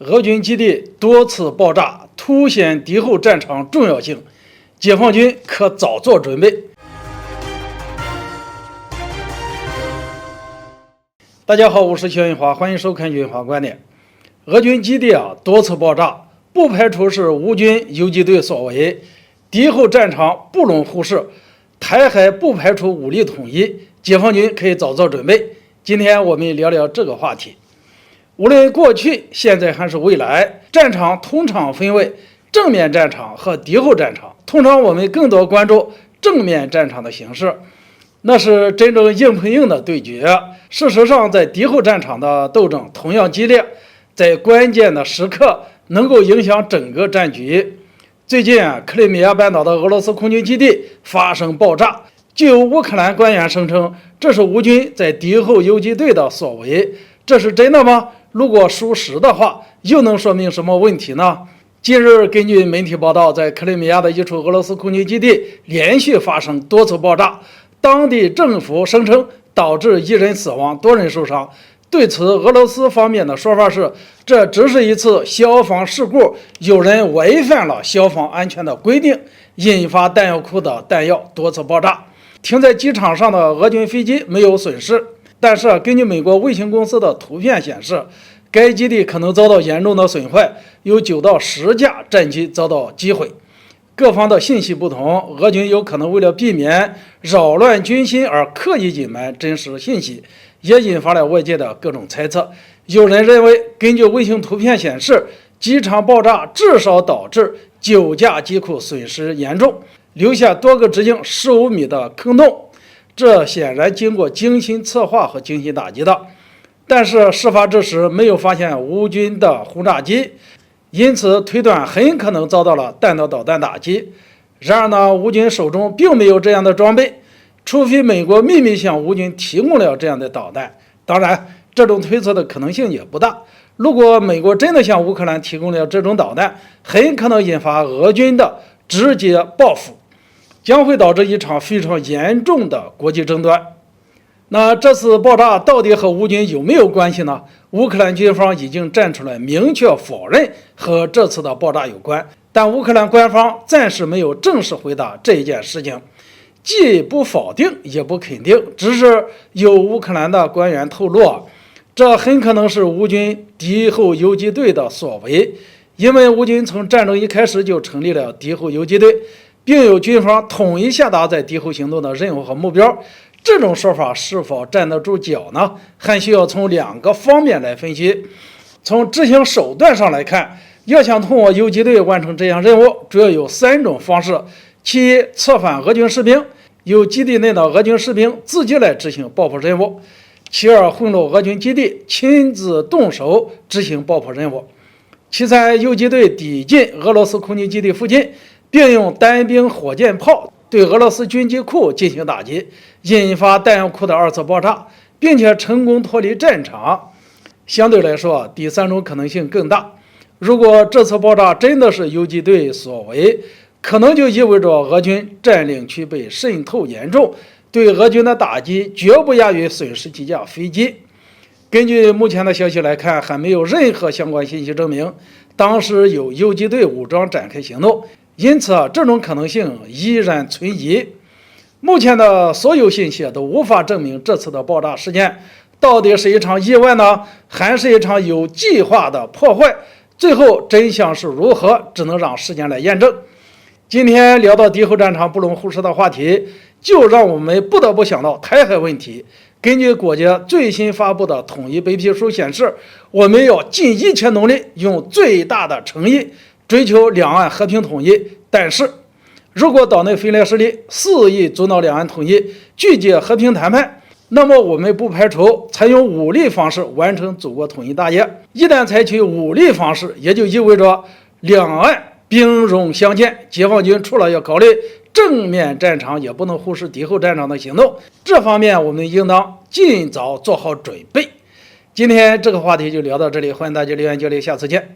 俄军基地多次爆炸，凸显敌后战场重要性，解放军可早做准备。大家好，我是薛云华，欢迎收看云华观点。俄军基地多次爆炸，不排除是乌军游击队所为，敌后战场不容忽视。台海不排除武力统一，解放军可以早做准备。今天我们聊聊这个话题。无论过去、现在还是未来，战场通常分为正面战场和敌后战场。通常我们更多关注正面战场的形式，那是真正硬碰硬的对决。事实上，在敌后战场的斗争同样激烈，在关键的时刻能够影响整个战局。最近克里米亚半岛的俄罗斯空军基地发生爆炸，就有乌克兰官员声称这是乌军在敌后游击队的所为，这是真的吗？如果属实的话，又能说明什么问题呢？近日，根据媒体报道，在克里米亚的一处俄罗斯空军基地连续发生多次爆炸，当地政府声称导致1人死亡，多人受伤。对此，俄罗斯方面的说法是，这只是一次消防事故，有人违反了消防安全的规定，引发弹药库的弹药多次爆炸。停在机场上的俄军飞机没有损失，但是根据美国卫星公司的图片显示，该基地可能遭到严重的损坏，有9到10架战机遭到击毁。各方的信息不同，俄军有可能为了避免扰乱军心而刻意隐瞒真实信息，也引发了外界的各种猜测。有人认为，根据卫星图片显示，机场爆炸至少导致9架机库损失严重，留下多个直径15米的坑洞，这显然经过精心策划和精心打击的。但是事发之时没有发现乌军的轰炸机，因此推断很可能遭到了弹道导弹打击。然而呢，乌军手中并没有这样的装备，除非美国秘密向乌军提供了这样的导弹。当然，这种推测的可能性也不大。如果美国真的向乌克兰提供了这种导弹，很可能引发俄军的直接报复，将会导致一场非常严重的国际争端。那这次爆炸到底和乌军有没有关系呢？乌克兰军方已经站出来明确否认和这次的爆炸有关，但乌克兰官方暂时没有正式回答这一件事情，既不否定也不肯定，只是有乌克兰的官员透露，这很可能是乌军敌后游击队的所为，因为乌军从战争一开始就成立了敌后游击队，并有军方统一下达在敌后行动的任务和目标。这种说法是否站得住脚呢？还需要从2个方面来分析。从执行手段上来看，要想通过游击队完成这项任务，主要有3种方式：其一，策反俄军士兵，由基地内的俄军士兵自己来执行爆破任务；其二，混入俄军基地，亲自动手执行爆破任务；其三，游击队抵近俄罗斯空军基地附近，并用单兵火箭炮对俄罗斯军机库进行打击，引发弹药库的2次爆炸，并且成功脱离战场。相对来说，第3种可能性更大。如果这次爆炸真的是游击队所为，可能就意味着俄军占领区被渗透严重，对俄军的打击绝不亚于损失几架飞机。根据目前的消息来看，还没有任何相关信息证明当时有游击队武装展开行动，因此这种可能性依然存疑。目前的所有信息都无法证明这次的爆炸事件到底是一场意外呢，还是一场有计划的破坏。最后真相是如何，只能让时间来验证。今天聊到敌后战场不容忽视的话题，就让我们不得不想到台海问题。根据国家最新发布的统一白皮书显示，我们要尽一切努力，用最大的诚意追求两岸和平统一。但是如果岛内分裂势力肆意阻挠两岸统一，拒绝和平谈判，那么我们不排除采用武力方式完成祖国统一大业。一旦采取武力方式，也就意味着两岸兵戎相见。解放军除了要考虑正面战场，也不能忽视敌后战场的行动，这方面我们应当尽早做好准备。今天这个话题就聊到这里，欢迎大家留言交流，下次见。